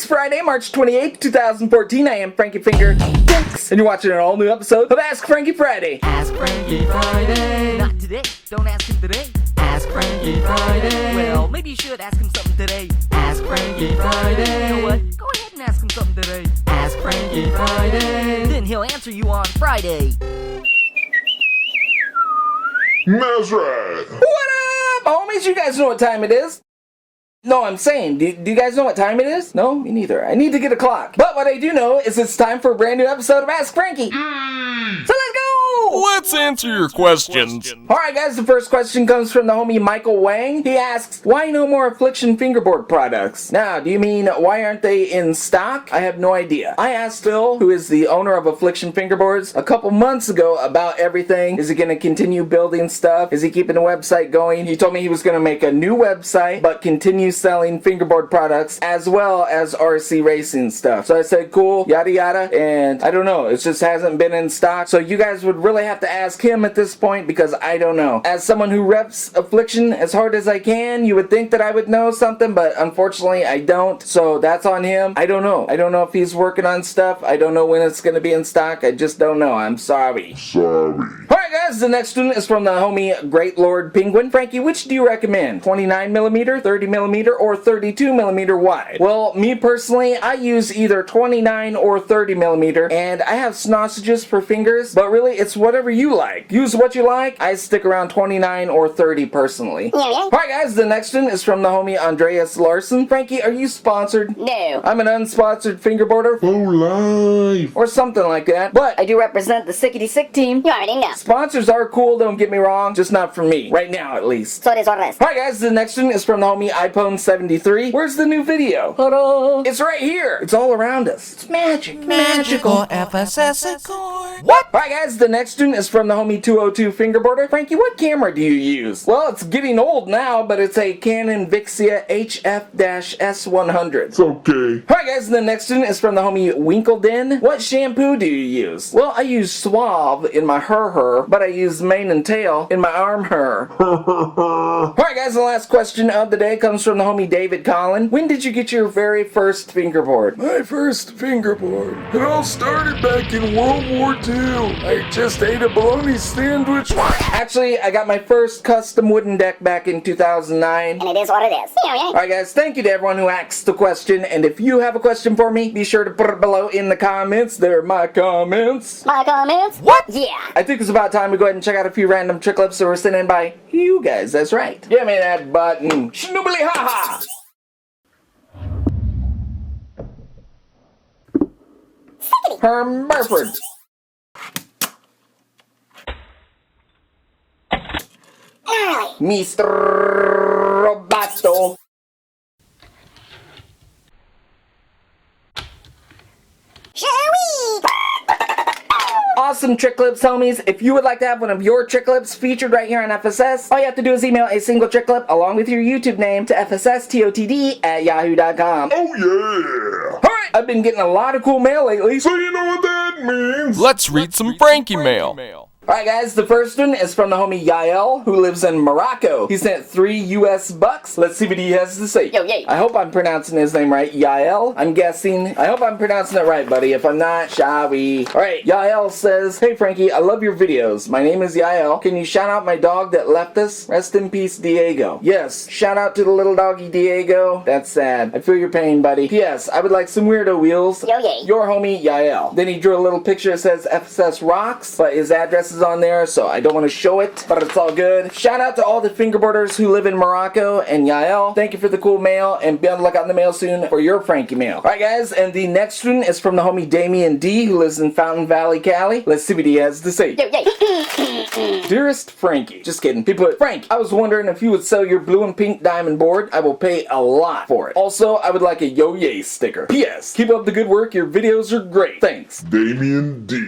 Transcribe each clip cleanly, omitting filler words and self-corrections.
It's Friday, March 28th, 2014. I am Frankie Finger, and you're watching an all-new episode of Ask Frankie Friday. Ask Frankie Friday. Not today. Don't ask him today. Ask Frankie Friday. Well, maybe you should ask him something today. Ask Frankie Friday. You know what? Go ahead and ask him something today. Ask Frankie Friday. Then he'll answer you on Friday. That's right. What up, homies? You guys know what time it is. No, I'm saying, do you guys know what time it is? No, me neither. I need to get a clock. But what I do know is it's time for a brand new episode of Ask Frankie. So let's go! Let's answer your questions. Alright guys, the first question comes from the homie Michael Wang. He asks, why no more Aphlikshun fingerboard products? Now, do you mean why aren't they in stock? I have no idea. I asked Phil, who is the owner of Aphlikshun fingerboards, a couple months ago about everything. Is he going to continue building stuff? Is he keeping the website going? He told me he was going to make a new website, but continue selling fingerboard products as well as RC racing stuff. So I said, cool, yada yada, and I don't know. It just hasn't been in stock. So you guys would really have to ask him at this point because I don't know. As someone who reps Aphlikshun as hard as I can, you would think that I would know something, but unfortunately I don't. So that's on him. I don't know. I don't know if he's working on stuff. I don't know when it's going to be in stock. I just don't know. I'm sorry. Alright guys, the next one is from the homie Great Lord Penguin. Frankie, which do you recommend? 29mm, 30mm, or 32mm wide? Well, me personally, I use either 29 or 30mm, and I have sausages for fingers, but really it's whatever you like. Use what you like. I stick around 29 or 30 personally. Alright guys, the next one is from the homie Andreas Larson. Frankie, are you sponsored? No. I'm an unsponsored fingerboarder. Oh, life. Or something like that, but I do represent the Sickety Sick team. You already know. sponsors are cool, don't get me wrong, just not for me. Right now, at least. So it is what it is. Alright guys, the next one is from the homie iPhone73. Where's the new video? Ta-da! It's right here! It's all around us. It's magic. Magical FSS Accord. What? Alright guys, the next one is from the homie 202 Fingerboarder. Frankie, what camera do you use? Well, it's getting old now, but it's a Canon Vixia HF-S100. It's okay. Alright guys, the next one is from the homie Winkledin. What shampoo do you use? Well, I use Suave in my her, but I use mane and tail in my arm her. Alright guys, the last question of the day comes from the homie David Collin. When did you get your very first fingerboard? My first fingerboard. It all started back in World War II. I just ate a bologna sandwich. Actually, I got my first custom wooden deck back in 2009. And it is what it is. Alright guys, thank you to everyone who asked the question, and if you have a question for me, be sure to put it below in the comments. They're my comments. My comments? What? Yeah. I think it's about time we go ahead and check out a few random trick clips that were sent in by you guys. That's right. Give me that button. Schnoobly ha ha! Herm Burford. Mr. Roboto. Awesome trick clips, homies. If you would like to have one of your trick clips featured right here on FSS, all you have to do is email a single trick clip along with your YouTube name to fsstotd@yahoo.com. Oh, yeah. Alright, I've been getting a lot of cool mail lately. So you know what that means? Let's read some Frankie mail. Alright guys, the first one is from the homie Yael, who lives in Morocco. He sent 3 US bucks. Let's see what he has to say. Yo, yay. I hope I'm pronouncing his name right. Yael, I'm guessing. I hope I'm pronouncing it right, buddy. If I'm not, sorry. Alright, Yael says, hey Frankie, I love your videos. My name is Yael. Can you shout out my dog that left us? Rest in peace, Diego. Yes, shout out to the little doggy Diego. That's sad. I feel your pain, buddy. P.S. I would like some Weirdo wheels. Yo, yay. Your homie, Yael. Then he drew a little picture that says FSS Rocks, but his address is on there, so I don't want to show it, but it's all good. Shout out to all the fingerboarders who live in Morocco, and Yael, thank you for the cool mail, and be on the lookout in the mail soon for your Frankie mail. Alright guys, and the next one is from the homie Damien D, who lives in Fountain Valley, Cali. Let's see what he has to say. Yo, yay. Dearest Frankie, just kidding. He put, Frank, I was wondering if you would sell your blue and pink diamond board. I will pay a lot for it. Also, I would like a yo-yay sticker. P.S. Keep up the good work. Your videos are great. Thanks. Damien D.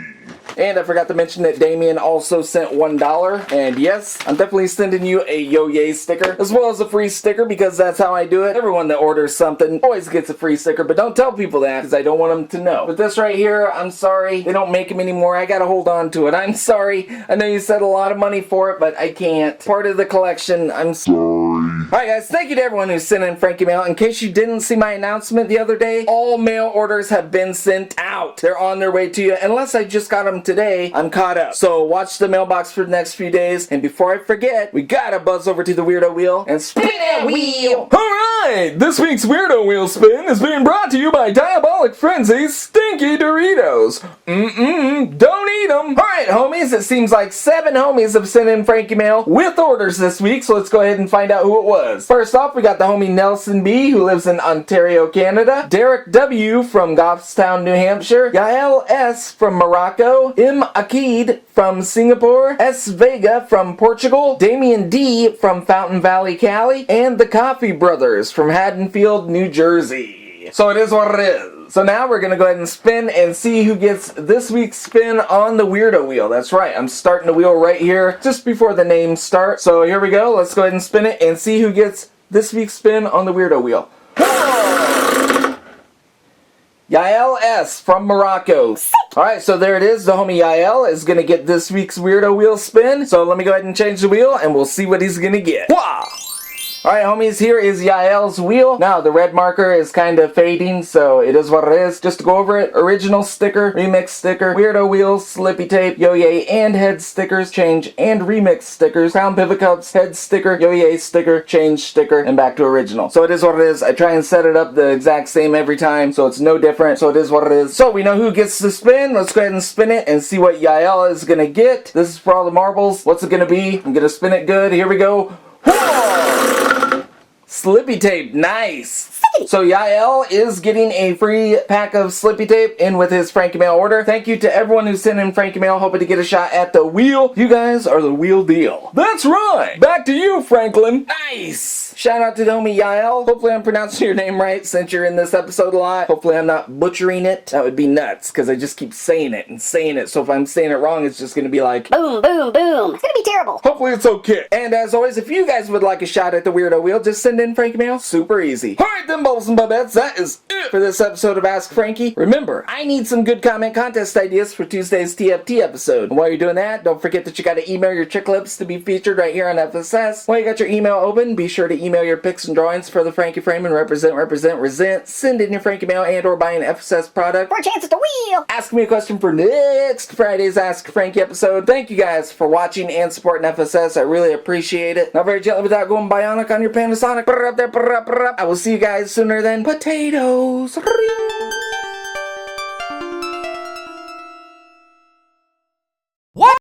And I forgot to mention that Damien also sent $1. And yes, I'm definitely sending you a yo-yay sticker, as well as a free sticker, because that's how I do it. Everyone that orders something always gets a free sticker, but don't tell people that, because I don't want them to know. But this right here, I'm sorry. They don't make them anymore. I gotta hold on to it. I'm sorry. I know you said a lot of money for it, but I can't. Part of the collection. I'm sorry. Alright guys, thank you to everyone who sent in Frankie mail. In case you didn't see my announcement the other day, all mail orders have been sent out. They're on their way to you. Unless I just got them today, I'm caught up. So watch the mailbox for the next few days. And before I forget, we gotta buzz over to the Weirdo Wheel and spin that wheel! Alright, this week's Weirdo Wheel Spin is being brought to you by Diabolic Frenzy's Stinky Doritos. Don't eat them! Alright homies, it seems like 7 homies have sent in Frankie mail with orders this week, so let's go ahead and find out who it was. First off, we got the homie Nelson B, who lives in Ontario, Canada, Derek W from Goffstown, New Hampshire, Yael S from Morocco, M Akid from Singapore, S Vega from Portugal, Damian D from Fountain Valley, Cali, and the Coffee Brothers from Haddonfield, New Jersey. So it is what it is. So now we're going to go ahead and spin and see who gets this week's spin on the Weirdo Wheel. That's right, I'm starting the wheel right here just before the names start. So here we go, let's go ahead and spin it and see who gets this week's spin on the Weirdo Wheel. Yael S from Morocco. Alright, so there it is. The homie Yael is going to get this week's Weirdo Wheel spin. So let me go ahead and change the wheel and we'll see what he's going to get. Wah! Alright homies, here is Yael's wheel. Now the red marker is kind of fading, so it is what it is. Just to go over it, original sticker, remix sticker, weirdo wheels, slippy tape, yo-yay and head stickers, change and remix stickers, crown pivot cups, head sticker, yo-yay sticker, change sticker, and back to original. So it is what it is. I try and set it up the exact same every time, so it's no different. So it is what it is. So we know who gets the spin. Let's go ahead and spin it and see what Yael is gonna get. This is for all the marbles. What's it gonna be? I'm gonna spin it good. Here we go. Slippy tape, nice! So Yael is getting a free pack of Slippy tape in with his Frankie mail order. Thank you to everyone who sent in Frankie mail, hoping to get a shot at the wheel. You guys are the wheel deal. That's right! Back to you, Franklin! Nice! Shout out to the homie Yael. Hopefully I'm pronouncing your name right since you're in this episode a lot. Hopefully I'm not butchering it. That would be nuts, because I just keep saying it and saying it. So if I'm saying it wrong, it's just going to be like, Boom, boom, boom. It's gonna be terrible. Hopefully it's okay. and as always, if you guys would like a shot at the Weirdo Wheel, just send in Frankie mail. Super easy. Alright then, Bubbles and Bubettes, that is it for this episode of Ask Frankie. Remember, I need some good comment contest ideas for Tuesday's TFT episode. And while you're doing that, don't forget that you gotta email your chick lips to be featured right here on FSS. While you got your email open, be sure to email your pics and drawings for the Frankie frame and represent. Send in your Frankie mail and or buy an FSS product. For a chance at the wheel. Ask me a question for next Friday's Ask Frankie episode. Thank you guys for watching and supporting FSS. I really appreciate it. Now very gently without going bionic on your Panasonic. I will see you guys sooner than potatoes.